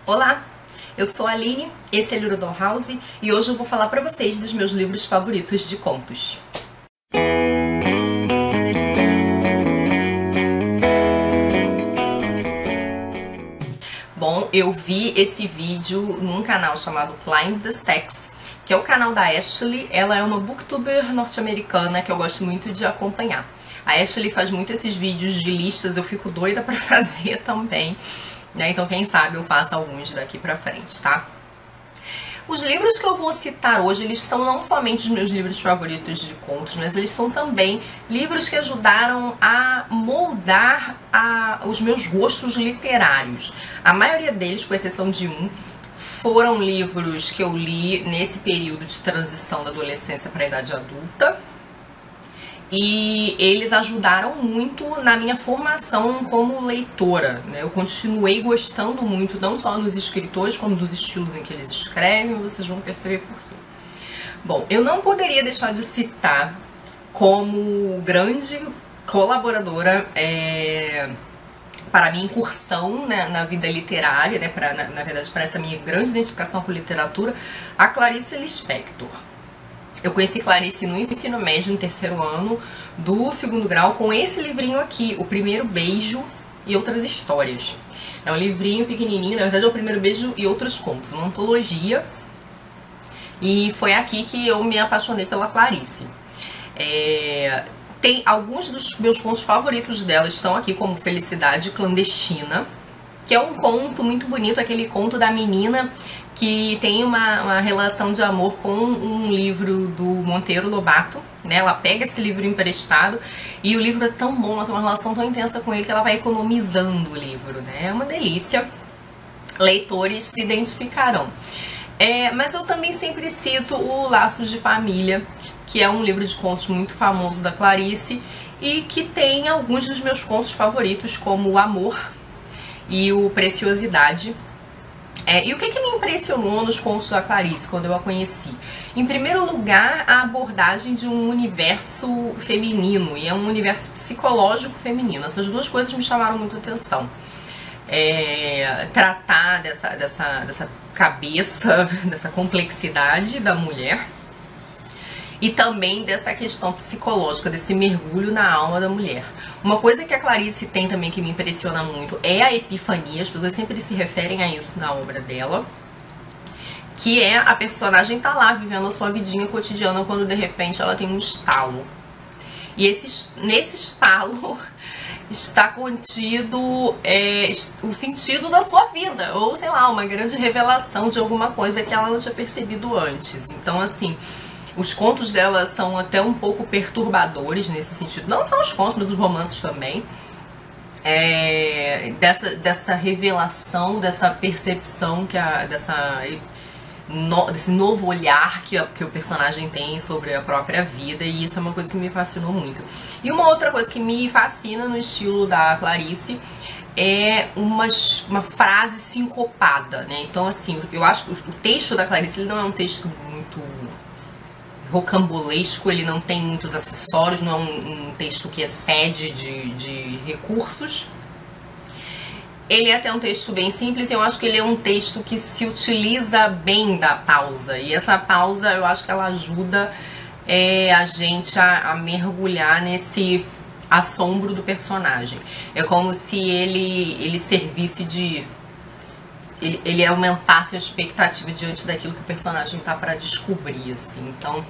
Olá, eu sou a Aline, esse é Livro Dollhouse e hoje eu vou falar pra vocês dos meus livros favoritos de contos. Bom, eu vi esse vídeo num canal chamado Climb the Stacks, que é o canal da Ashley. Ela é uma booktuber norte-americana que eu gosto muito de acompanhar. A Ashley faz muito esses vídeos de listas, eu fico doida pra fazer também. Então quem sabe eu faço alguns daqui pra frente, tá? Os livros que eu vou citar hoje, eles são não somente os meus livros favoritos de contos, mas eles são também livros que ajudaram a moldar os meus gostos literários. A maioria deles, com exceção de um, foram livros que eu li nesse período de transição da adolescência para a idade adulta. E eles ajudaram muito na minha formação como leitora, né? Eu continuei gostando muito, não só dos escritores, como dos estilos em que eles escrevem, vocês vão perceber por quê. Bom, eu não poderia deixar de citar como grande colaboradora para a minha incursão, né, na vida literária, né, na verdade para essa minha grande identificação com literatura, a Clarice Lispector. Eu conheci Clarice no ensino médio, no terceiro ano do segundo grau, com esse livrinho aqui, O Primeiro Beijo e Outras Histórias. É um livrinho pequenininho, na verdade é O Primeiro Beijo e Outros Contos, uma antologia. E foi aqui que eu me apaixonei pela Clarice. Tem alguns dos meus contos favoritos dela estão aqui, como Felicidade Clandestina, que é um conto muito bonito, aquele conto da menina que tem uma relação de amor com um livro do Monteiro Lobato, né? Ela pega esse livro emprestado e o livro é tão bom, ela tem uma relação tão intensa com ele que ela vai economizando o livro, né? É uma delícia, leitores se identificarão. Mas eu também sempre cito o Laços de Família, que é um livro de contos muito famoso da Clarice e que tem alguns dos meus contos favoritos, como O Amor e o Preciosidade. E o que me impressionou nos contos da Clarice quando eu a conheci? Em primeiro lugar, a abordagem de um universo feminino, e é um universo psicológico feminino. Essas duas coisas me chamaram muito a atenção. Tratar dessa cabeça, dessa complexidade da mulher, e também dessa questão psicológica, desse mergulho na alma da mulher. Uma coisa que a Clarice tem também que me impressiona muito é a epifania, as pessoas sempre se referem a isso na obra dela, que é a personagem tá lá vivendo a sua vidinha cotidiana quando de repente ela tem um estalo. E nesse estalo está contido o sentido da sua vida, ou sei lá, uma grande revelação de alguma coisa que ela não tinha percebido antes. Então assim, os contos dela são até um pouco perturbadores nesse sentido. Não só os contos, mas os romances também. Dessa revelação, dessa percepção, desse novo olhar que o personagem tem sobre a própria vida. E isso é uma coisa que me fascinou muito. E uma outra coisa que me fascina no estilo da Clarice é uma frase sincopada, né? Então assim, eu acho que o texto da Clarice ele não é um texto muito rocambolesco, ele não tem muitos acessórios, não é um texto que excede de recursos. Ele é até um texto bem simples e eu acho que ele é um texto que se utiliza bem da pausa. E essa pausa eu acho que ela ajuda a gente a mergulhar nesse assombro do personagem. É como se ele servisse de... Ele aumentasse a expectativa diante daquilo que o personagem tá para descobrir, assim. Então,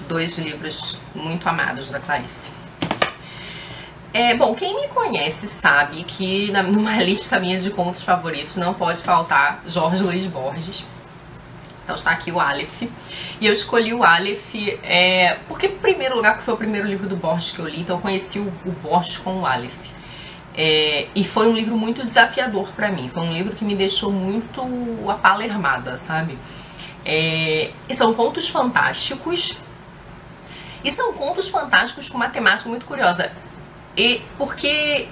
dois livros muito amados da Clarice. Bom, quem me conhece sabe que numa lista minha de contos favoritos não pode faltar Jorge Luiz Borges. Então está aqui o Aleph. E eu escolhi o Aleph porque, em primeiro lugar, porque foi o primeiro livro do Borges que eu li, então eu conheci o Borges com o Aleph. E foi um livro muito desafiador pra mim, foi um livro que me deixou muito apalermada, sabe? E são contos fantásticos, e são contos fantásticos com uma temática muito curiosa, porque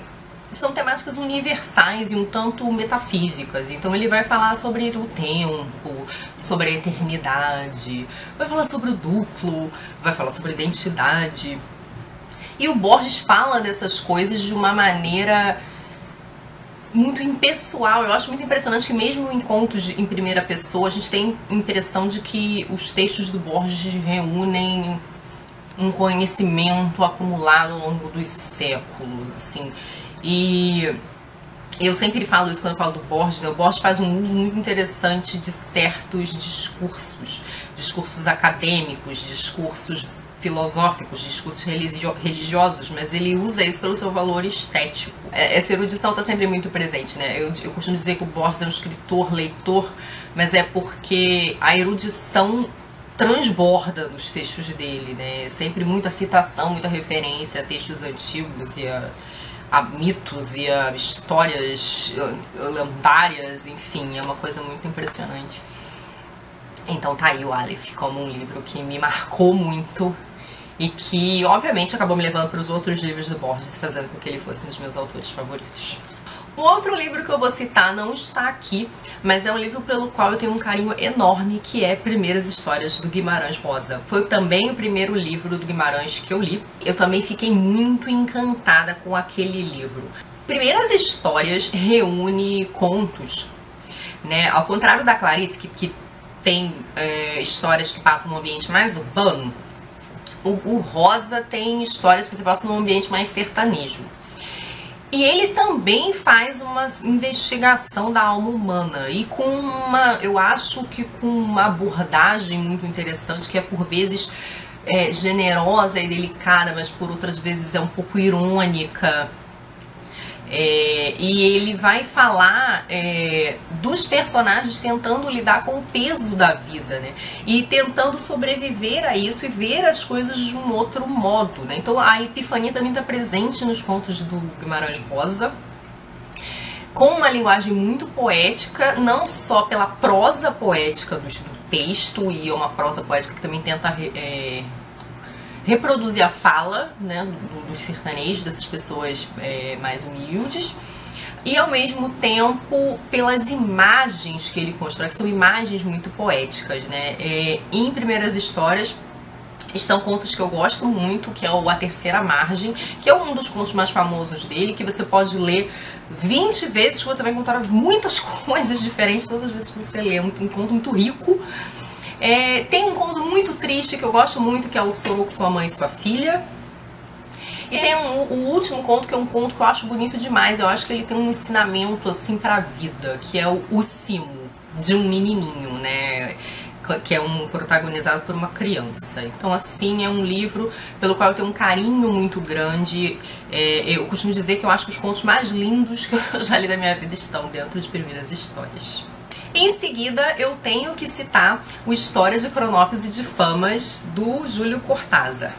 são temáticas universais e um tanto metafísicas. Então ele vai falar sobre o tempo, sobre a eternidade, vai falar sobre o duplo, vai falar sobre a identidade. E o Borges fala dessas coisas de uma maneira muito impessoal. Eu acho muito impressionante que mesmo em contos em primeira pessoa, a gente tem a impressão de que os textos do Borges reúnem um conhecimento acumulado ao longo dos séculos, assim. E eu sempre falo isso quando eu falo do Borges, né? O Borges faz um uso muito interessante de certos discursos acadêmicos, discursos filosóficos, discursos religiosos, mas ele usa isso pelo seu valor estético. Essa erudição está sempre muito presente, né? Eu costumo dizer que o Borges é um escritor-leitor, mas é porque a erudição transborda nos textos dele, né? Sempre muita citação, muita referência a textos antigos e a mitos e a histórias lendárias, enfim, é uma coisa muito impressionante. Então tá aí o Aleph como um livro que me marcou muito e que, obviamente, acabou me levando para os outros livros do Borges, fazendo com que ele fosse um dos meus autores favoritos. Um outro livro que eu vou citar não está aqui, mas é um livro pelo qual eu tenho um carinho enorme, que é Primeiras Histórias do Guimarães Rosa. Foi também o primeiro livro do Guimarães que eu li. Eu também fiquei muito encantada com aquele livro. Primeiras Histórias reúne contos, né? Ao contrário da Clarice, que tem histórias que passam num ambiente mais urbano, o Rosa tem histórias que se passam num ambiente mais sertanejo. E ele também faz uma investigação da alma humana e com eu acho que com uma abordagem muito interessante, que é por vezes generosa e delicada, mas por outras vezes é um pouco irônica. E ele vai falar dos personagens tentando lidar com o peso da vida, né? E tentando sobreviver a isso e ver as coisas de um outro modo, né? Então a epifania também está presente nos contos do Guimarães Rosa, com uma linguagem muito poética, não só pela prosa poética do texto, e é uma prosa poética que também tenta reproduzir a fala, né, dos sertanejos, dessas pessoas mais humildes, e ao mesmo tempo pelas imagens que ele constrói, que são imagens muito poéticas, né? Em Primeiras Histórias estão contos que eu gosto muito, que é o A Terceira Margem, que é um dos contos mais famosos dele, que você pode ler 20 vezes, que você vai encontrar muitas coisas diferentes todas as vezes que você lê. É um conto muito rico. Tem um conto muito triste que eu gosto muito, que é o Sorou com Sua Mãe e Sua Filha. E tem o último conto, que é um conto que eu acho bonito demais. Eu acho que ele tem um ensinamento assim pra vida, que é o Simo, de um menininho, né? Que é protagonizado por uma criança. Então, assim, é um livro pelo qual eu tenho um carinho muito grande. Eu costumo dizer que eu acho que os contos mais lindos que eu já li da minha vida estão dentro de Primeiras Histórias. Em seguida, eu tenho que citar o História de Cronópios e de Famas, do Júlio Cortázar.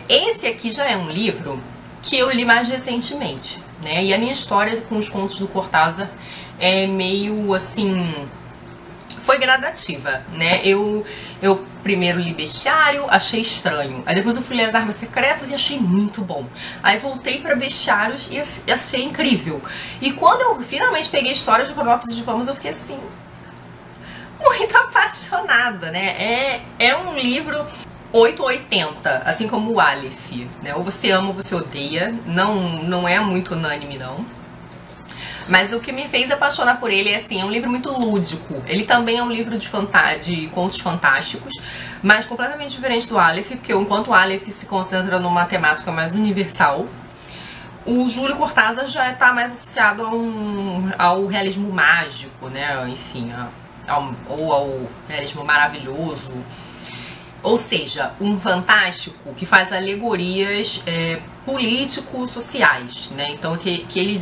Esse aqui já é um livro que eu li mais recentemente, né? E a minha história com os contos do Cortázar é meio assim... foi gradativa, né? Eu primeiro li Bestiário, achei estranho. Aí depois eu fui ler As Armas Secretas e achei muito bom. Aí voltei pra Bestiários e achei incrível. E quando eu finalmente peguei Histórias de Cronópios e de Famas, eu fiquei assim... muito apaixonada, né? É um livro 880, assim como o Aleph, né? Ou você ama ou você odeia. Não é muito unânime, não. Mas o que me fez apaixonar por ele é um livro muito lúdico. Ele também é um livro de contos fantásticos, mas completamente diferente do Aleph, porque enquanto o Aleph se concentra numa temática mais universal, o Júlio Cortázar já está mais associado ao realismo mágico, né? Enfim, ou ao realismo maravilhoso. Ou seja, um fantástico que faz alegorias político-sociais, né? Então, que ele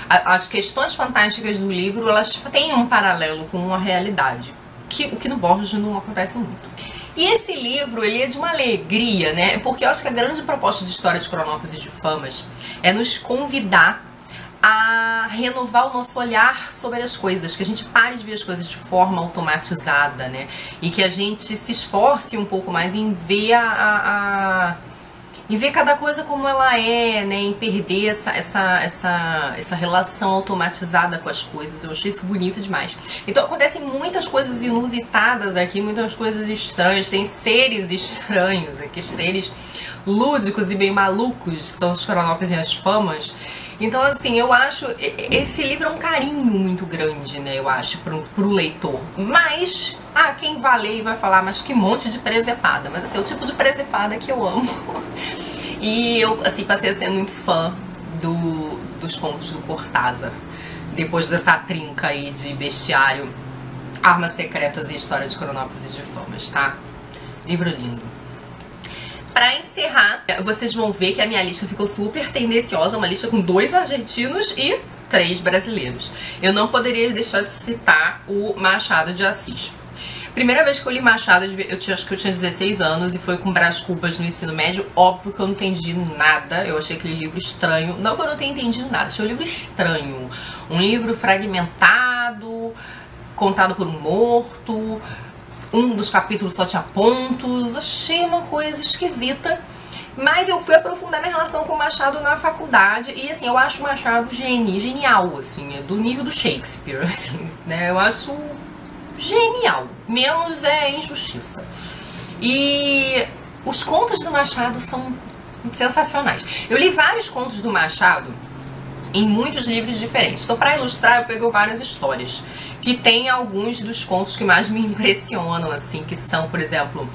as questões fantásticas do livro, elas têm um paralelo com a realidade, o que no Borges não acontece muito. E esse livro, ele é de uma alegria, né? Porque eu acho que a grande proposta de História de Cronópios e de Famas é nos convidar a renovar o nosso olhar sobre as coisas, que a gente pare de ver as coisas de forma automatizada, né? E que a gente se esforce um pouco mais em ver em ver cada coisa como ela é, né? Em perder essa relação automatizada com as coisas. Eu achei isso bonito demais. Então acontecem muitas coisas inusitadas aqui, muitas coisas estranhas. Tem seres estranhos aqui, seres lúdicos e bem malucos, que são os Cronópios e as Famas. Então, assim, eu acho... Esse livro é um carinho muito grande, né? Eu acho, pro leitor. Mas, quem vai ler e vai falar, mas que monte de presepada. Mas, assim, é o tipo de presepada que eu amo. E eu, assim, passei a ser muito fã dos contos do Cortázar. Depois dessa trinca aí de Bestiário, Armas Secretas e História de Cronópolis e de Famas, tá? Livro lindo. Pra encerrar, vocês vão ver que a minha lista ficou super tendenciosa, uma lista com 2 argentinos e 3 brasileiros. Eu não poderia deixar de citar o Machado de Assis. Primeira vez que eu li Machado, acho que eu tinha 16 anos e foi com Brás Cubas no ensino médio. Óbvio que eu não entendi nada, eu achei aquele livro estranho. Não que eu não tenha entendido nada, achei o livro estranho. Um livro fragmentado, contado por um morto... Um dos capítulos só tinha pontos, achei uma coisa esquisita. Mas eu fui aprofundar minha relação com o Machado na faculdade. E assim, eu acho o Machado genial, assim, é do nível do Shakespeare, assim, né? Eu acho genial, menos injustiça. E os contos do Machado são sensacionais. Eu li vários contos do Machado em muitos livros diferentes. Então, para ilustrar, eu peguei várias histórias. Que tem alguns dos contos que mais me impressionam, assim, que são, por exemplo,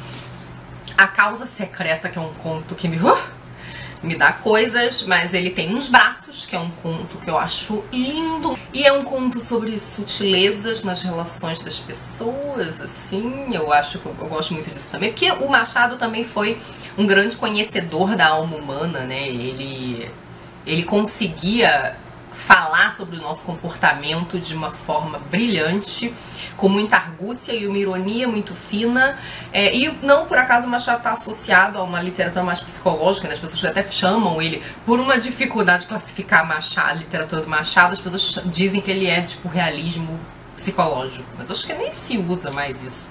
A Causa Secreta, que é um conto que me dá coisas, mas ele tem Uns Braços, que é um conto que eu acho lindo. E é um conto sobre sutilezas nas relações das pessoas, assim, eu acho que eu gosto muito disso também. Porque o Machado também foi um grande conhecedor da alma humana, né? Ele conseguia falar sobre o nosso comportamento de uma forma brilhante, com muita argúcia e uma ironia muito fina, e não por acaso o Machado está associado a uma literatura mais psicológica, né? As pessoas até chamam ele, por uma dificuldade de classificar a literatura do Machado, as pessoas dizem que ele é tipo realismo psicológico, mas eu acho que nem se usa mais isso.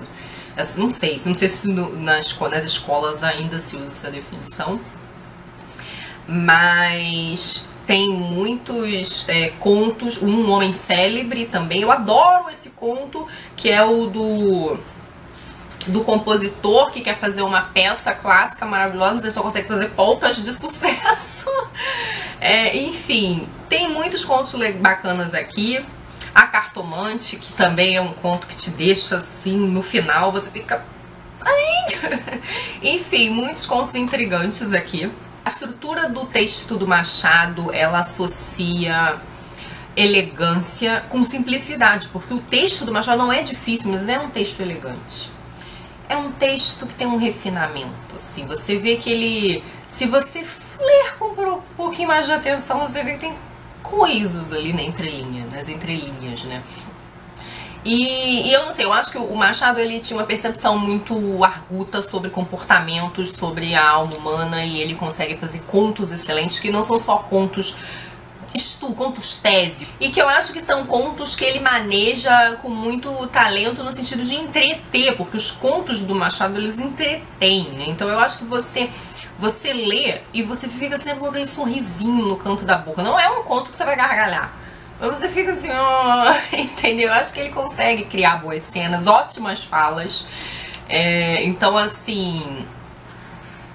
Não sei se nas escolas ainda se usa essa definição, mas tem muitos contos. Um Homem Célebre também, eu adoro esse conto, que é o do compositor que quer fazer uma peça clássica maravilhosa, ele só consegue fazer pautas de sucesso. Enfim, tem muitos contos bacanas aqui. A Cartomante, que também é um conto que te deixa assim, no final você fica... Enfim, muitos contos intrigantes aqui. A estrutura do texto do Machado, ela associa elegância com simplicidade, porque o texto do Machado não é difícil, mas é um texto elegante. É um texto que tem um refinamento, assim, você vê que ele... Se você ler com um pouquinho mais de atenção, você vê que tem coisas ali nas entrelinhas, né? E eu não sei, eu acho que o Machado, ele tinha uma percepção muito arguta sobre comportamentos, sobre a alma humana, e ele consegue fazer contos excelentes, que não são só contos tese, e que eu acho que são contos que ele maneja com muito talento no sentido de entreter, porque os contos do Machado, eles entretêm, né? Então eu acho que você lê e você fica sempre com aquele sorrisinho no canto da boca. Não é um conto que você vai gargalhar, mas você fica assim, entendeu? Eu acho que ele consegue criar boas cenas, ótimas falas. Então, assim,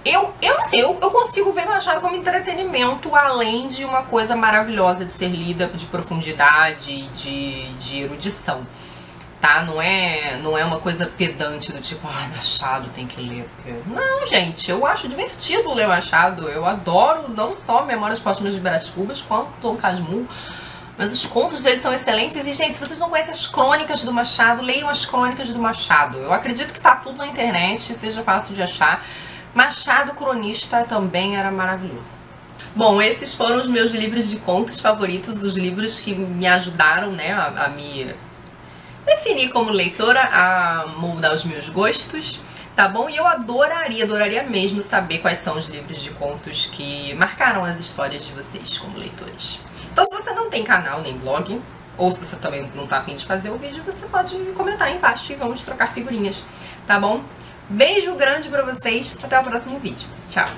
eu não sei, eu consigo ver Machado como entretenimento, além de uma coisa maravilhosa de ser lida, de profundidade, de erudição, tá? Não é uma coisa pedante do tipo, Machado tem que ler. Porque... Não, gente, eu acho divertido ler Machado. Eu adoro não só Memórias Póstumas de Brás Cubas, quanto Dom Casmurro. Mas os contos dele são excelentes. E, gente, se vocês não conhecem as crônicas do Machado, leiam as crônicas do Machado. Eu acredito que tá tudo na internet, seja fácil de achar. Machado Cronista também era maravilhoso. Bom, esses foram os meus livros de contos favoritos, os livros que me ajudaram, né, a me definir como leitora, a moldar os meus gostos, tá bom? E eu adoraria mesmo saber quais são os livros de contos que marcaram as histórias de vocês como leitores. Então, se você não tem canal nem blog, ou se você também não tá afim de fazer o vídeo, você pode comentar aí embaixo e vamos trocar figurinhas, tá bom? Beijo grande pra vocês, até o próximo vídeo. Tchau!